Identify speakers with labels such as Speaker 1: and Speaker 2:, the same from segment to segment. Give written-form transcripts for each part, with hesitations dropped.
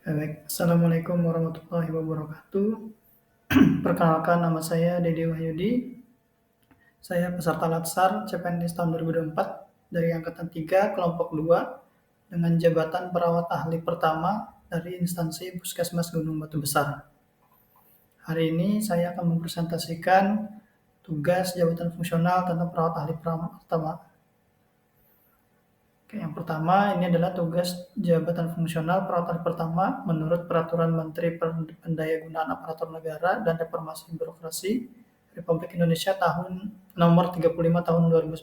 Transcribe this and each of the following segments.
Speaker 1: Baik, Assalamualaikum warahmatullahi wabarakatuh. Perkenalkan nama saya Dede Wahyudi. Saya peserta Latsar CPNS tahun 2024 dari angkatan 3 kelompok 2 dengan jabatan perawat ahli pertama dari instansi Puskesmas Gunung Batu Besar. Hari ini saya akan mempresentasikan tugas jabatan fungsional tentang perawat ahli pertama. Oke, yang pertama ini adalah tugas jabatan fungsional perawat ahli pertama menurut Peraturan Menteri Pendayagunaan Aparatur Negara dan Reformasi Birokrasi Republik Indonesia tahun nomor 35 tahun 2019.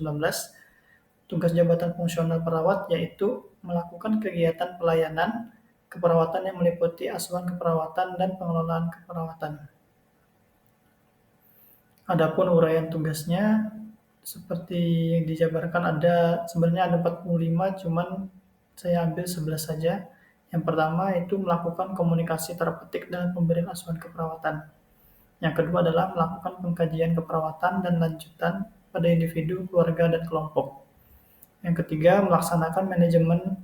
Speaker 1: Tugas jabatan fungsional perawat yaitu melakukan kegiatan pelayanan keperawatan yang meliputi asuhan keperawatan dan pengelolaan keperawatan. Adapun uraian tugasnya seperti yang dijabarkan sebenarnya ada 45, cuman saya ambil 11 saja. Yang pertama itu melakukan komunikasi terpetik dalam pemberian asuhan keperawatan. Yang kedua adalah melakukan pengkajian keperawatan dan lanjutan pada individu, keluarga, dan kelompok. Yang ketiga, melaksanakan manajemen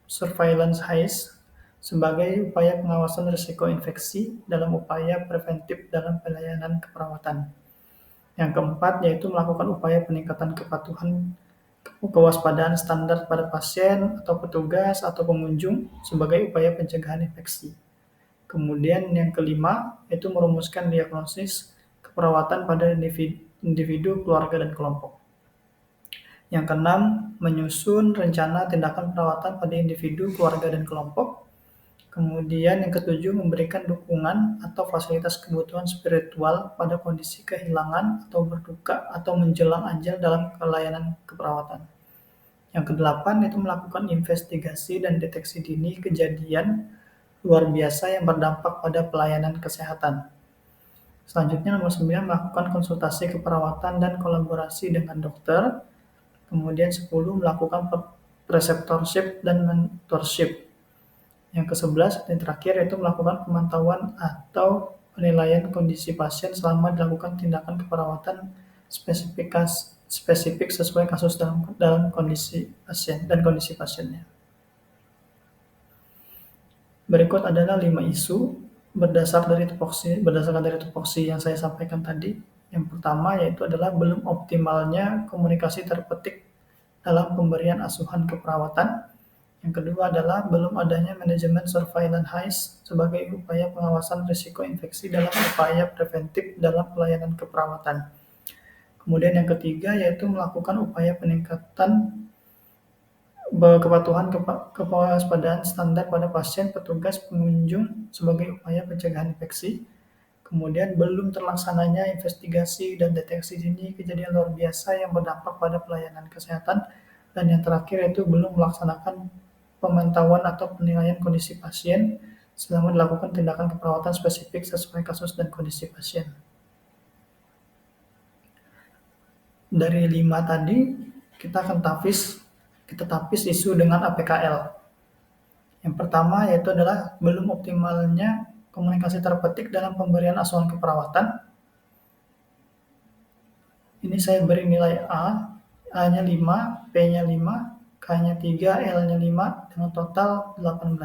Speaker 1: surveillance HAIS sebagai upaya pengawasan risiko infeksi dalam upaya preventif dalam pelayanan keperawatan. Yang keempat, yaitu melakukan upaya peningkatan kepatuhan kewaspadaan standar pada pasien atau petugas atau pengunjung sebagai upaya pencegahan infeksi. Kemudian yang kelima, yaitu merumuskan diagnosis keperawatan pada individu, keluarga, dan kelompok. Yang keenam, menyusun rencana tindakan perawatan pada individu, keluarga, dan kelompok. Kemudian yang ketujuh, memberikan dukungan atau fasilitas kebutuhan spiritual pada kondisi kehilangan atau berduka atau menjelang ajal dalam pelayanan keperawatan. Yang kedelapan, itu melakukan investigasi dan deteksi dini kejadian luar biasa yang berdampak pada pelayanan kesehatan. Selanjutnya nomor 9, melakukan konsultasi keperawatan dan kolaborasi dengan dokter. Kemudian 10, melakukan preceptorship dan mentorship. Yang ke-11 dan terakhir yaitu melakukan pemantauan atau penilaian kondisi pasien selama dilakukan tindakan keperawatan spesifik sesuai kasus dalam kondisi pasien dan kondisi pasiennya. Berikut adalah 5 isu berdasarkan dari tupoksi yang saya sampaikan tadi. Yang pertama yaitu adalah belum optimalnya komunikasi terpetik dalam pemberian asuhan keperawatan. Yang kedua adalah belum adanya manajemen surveillance HAIS sebagai upaya pengawasan risiko infeksi dalam upaya preventif dalam pelayanan keperawatan. Kemudian yang ketiga yaitu melakukan upaya peningkatan kepatuhan kewaspadaan standar pada pasien, petugas, pengunjung sebagai upaya pencegahan infeksi. Kemudian belum terlaksananya investigasi dan deteksi dini kejadian luar biasa yang berdampak pada pelayanan kesehatan. Dan yang terakhir yaitu belum melaksanakan pemantauan atau penilaian kondisi pasien selama dilakukan tindakan keperawatan spesifik sesuai kasus dan kondisi pasien. Dari 5 tadi, kita tapis isu dengan APKL. Yang pertama yaitu adalah belum optimalnya komunikasi terpetik dalam pemberian asuhan keperawatan. Ini saya beri nilai A-nya 5, P-nya 5, K-nya 3, L-nya 5, dengan total 18.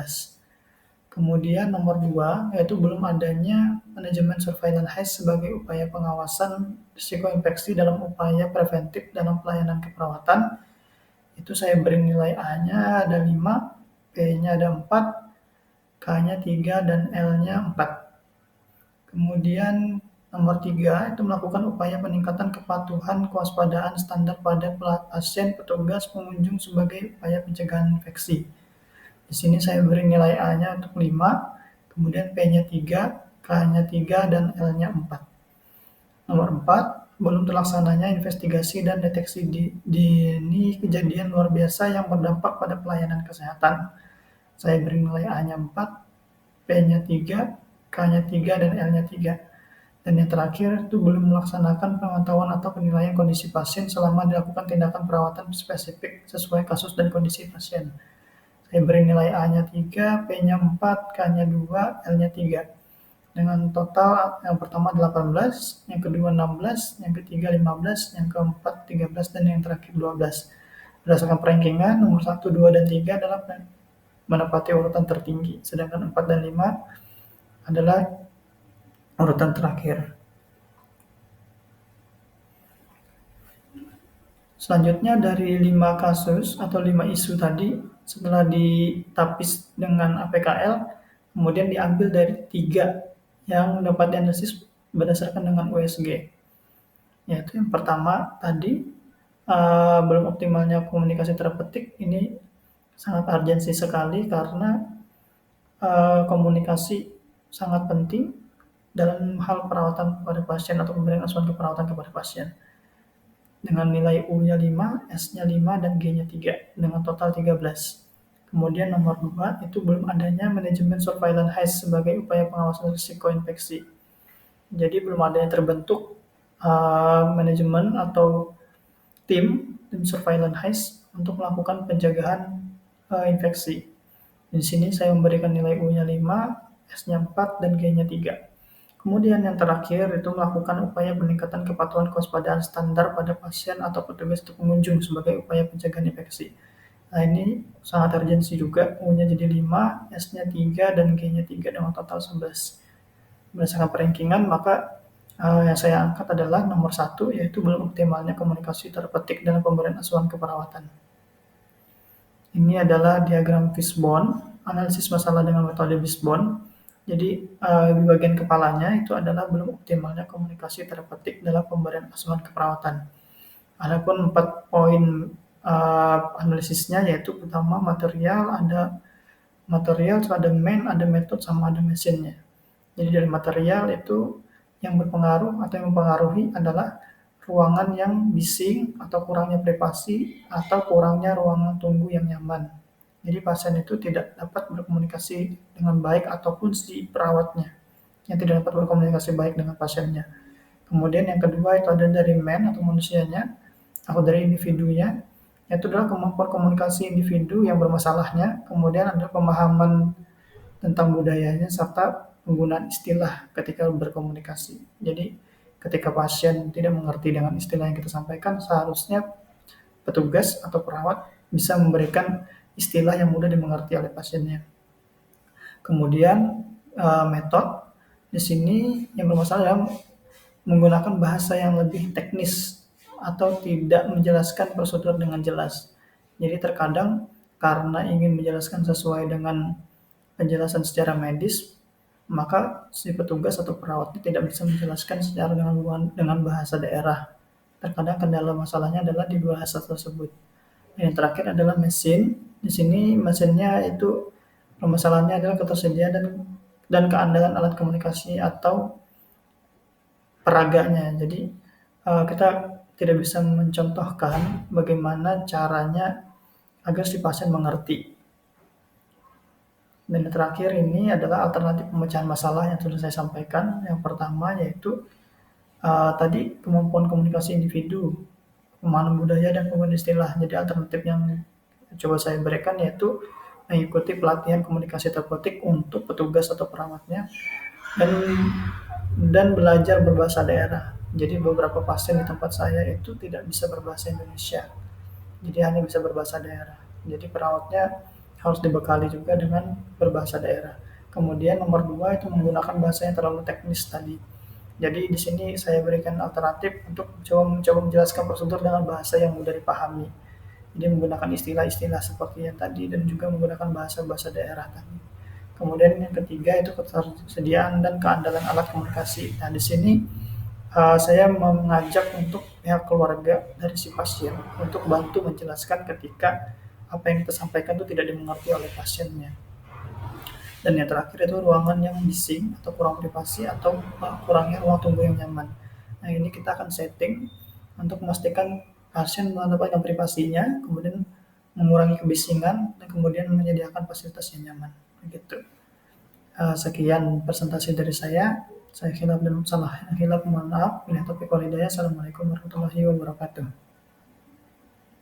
Speaker 1: Kemudian nomor 2, yaitu belum adanya manajemen surveillance HAIS sebagai upaya pengawasan risiko infeksi dalam upaya preventif dalam pelayanan keperawatan. Itu saya beri nilai A-nya ada 5, P-nya ada 4, K-nya 3, dan L-nya 4. Kemudian nomor 3, itu melakukan upaya peningkatan kepatuhan kewaspadaan standar pada pasien, petugas, pengunjung sebagai upaya pencegahan infeksi. Di sini saya beri nilai A-nya untuk 5, kemudian P-nya 3, K-nya 3, dan L-nya 4. Nomor 4, belum terlaksananya investigasi dan deteksi dini kejadian luar biasa yang berdampak pada pelayanan kesehatan. Saya beri nilai A-nya 4, P-nya 3, K-nya 3, dan L-nya 3. Dan yang terakhir itu belum melaksanakan pemantauan atau penilaian kondisi pasien selama dilakukan tindakan perawatan spesifik sesuai kasus dan kondisi pasien. Saya beri nilai A-nya 3, P-nya 4, K-nya 2, L-nya 3. Dengan total yang pertama 18, yang kedua 16, yang ketiga 15, yang keempat 13, dan yang terakhir 12. Berdasarkan perankingan, nomor 1, 2, dan 3 adalah menempati urutan tertinggi, sedangkan 4 dan 5 adalah urutan terakhir. Selanjutnya dari 5 kasus atau 5 isu tadi, setelah ditapis dengan APKL, kemudian diambil dari 3 yang dapat dianalisis berdasarkan dengan USG. Yaitu yang pertama tadi, belum optimalnya komunikasi terapeutik, ini sangat urgensi sekali karena komunikasi sangat penting dalam hal perawatan kepada pasien atau pemberian asuhan keperawatan kepada pasien. Dengan nilai U-nya 5, S-nya 5, dan G-nya 3, dengan total 13. Kemudian nomor 2, itu belum adanya manajemen surveillance HAIS sebagai upaya pengawasan risiko infeksi. Jadi belum adanya terbentuk manajemen atau tim surveillance HAIS untuk melakukan penjagaan infeksi. Di sini saya memberikan nilai U-nya 5, S-nya 4, dan G-nya 3. Kemudian yang terakhir itu melakukan upaya peningkatan kepatuhan kewaspadaan standar pada pasien atau petugas atau pengunjung sebagai upaya pencegahan infeksi. Nah ini sangat urgensi juga, U-nya jadi 5, S-nya 3, dan G-nya 3 dengan total 11. Berdasarkan perankingan, maka yang saya angkat adalah nomor 1, yaitu belum optimalnya komunikasi terapeutik dalam pemberian asuhan keperawatan. Ini adalah diagram fishbone, analisis masalah dengan metode fishbone. Jadi di bagian kepalanya itu adalah belum optimalnya komunikasi terapeutik dalam pemberian asuhan keperawatan. Adapun 4 poin analisisnya yaitu pertama material, ada main, ada metode, sama ada mesinnya. Jadi dari material itu yang berpengaruh atau yang mempengaruhi adalah ruangan yang bising atau kurangnya privasi atau kurangnya ruangan tunggu yang nyaman. Jadi pasien itu tidak dapat berkomunikasi dengan baik ataupun si perawatnya yang tidak dapat berkomunikasi baik dengan pasiennya. Kemudian yang kedua itu ada dari man atau manusianya atau dari individunya, yaitu adalah kemampuan komunikasi individu yang bermasalahnya, kemudian ada pemahaman tentang budayanya serta penggunaan istilah ketika berkomunikasi. Jadi ketika pasien tidak mengerti dengan istilah yang kita sampaikan, seharusnya petugas atau perawat bisa memberikan istilah yang mudah dimengerti oleh pasiennya. Kemudian metode di sini yang bermasalah adalah menggunakan bahasa yang lebih teknis atau tidak menjelaskan prosedur dengan jelas. Jadi terkadang karena ingin menjelaskan sesuai dengan penjelasan secara medis, maka si petugas atau perawatnya tidak bisa menjelaskan secara dengan bahasa daerah. Terkadang kendala masalahnya adalah di bahasa tersebut. Yang terakhir adalah mesin. Di sini mesinnya itu permasalahannya adalah ketersediaan dan keandalan alat komunikasi atau peraganya. Jadi kita tidak bisa mencontohkan bagaimana caranya agar si pasien mengerti. Dan yang terakhir ini adalah alternatif pemecahan masalah yang sudah saya sampaikan. Yang pertama yaitu tadi kemampuan komunikasi individu, pemahaman budaya, dan penggunaan istilah. Jadi alternatif yang coba saya berikan yaitu mengikuti pelatihan komunikasi terapeutik untuk petugas atau perawatnya dan belajar berbahasa daerah. Jadi beberapa pasien di tempat saya itu tidak bisa berbahasa Indonesia, jadi hanya bisa berbahasa daerah. Jadi perawatnya harus dibekali juga dengan berbahasa daerah. Kemudian nomor 2 itu menggunakan bahasa yang terlalu teknis tadi. Jadi di sini saya berikan alternatif untuk mencoba menjelaskan prosedur dengan bahasa yang mudah dipahami. Jadi menggunakan istilah-istilah seperti yang tadi dan juga menggunakan bahasa-bahasa daerah tadi. Kemudian yang ketiga itu ketersediaan dan keandalan alat komunikasi. Nah di sini saya mengajak untuk pihak keluarga dari si pasien untuk bantu menjelaskan ketika apa yang kita sampaikan itu tidak dimengerti oleh pasiennya. Dan yang terakhir itu ruangan yang bising atau kurang privasi atau kurangnya ruang tunggu yang nyaman. Nah ini kita akan setting untuk memastikan pasien mendapatkan privasinya, kemudian mengurangi kebisingan, dan kemudian menyediakan fasilitas yang nyaman. Begitu. Sekian presentasi dari saya. Saya hilaf dan salah hilaf, mohon maaf. Bila topik walidaya. Assalamualaikum warahmatullahi wabarakatuh.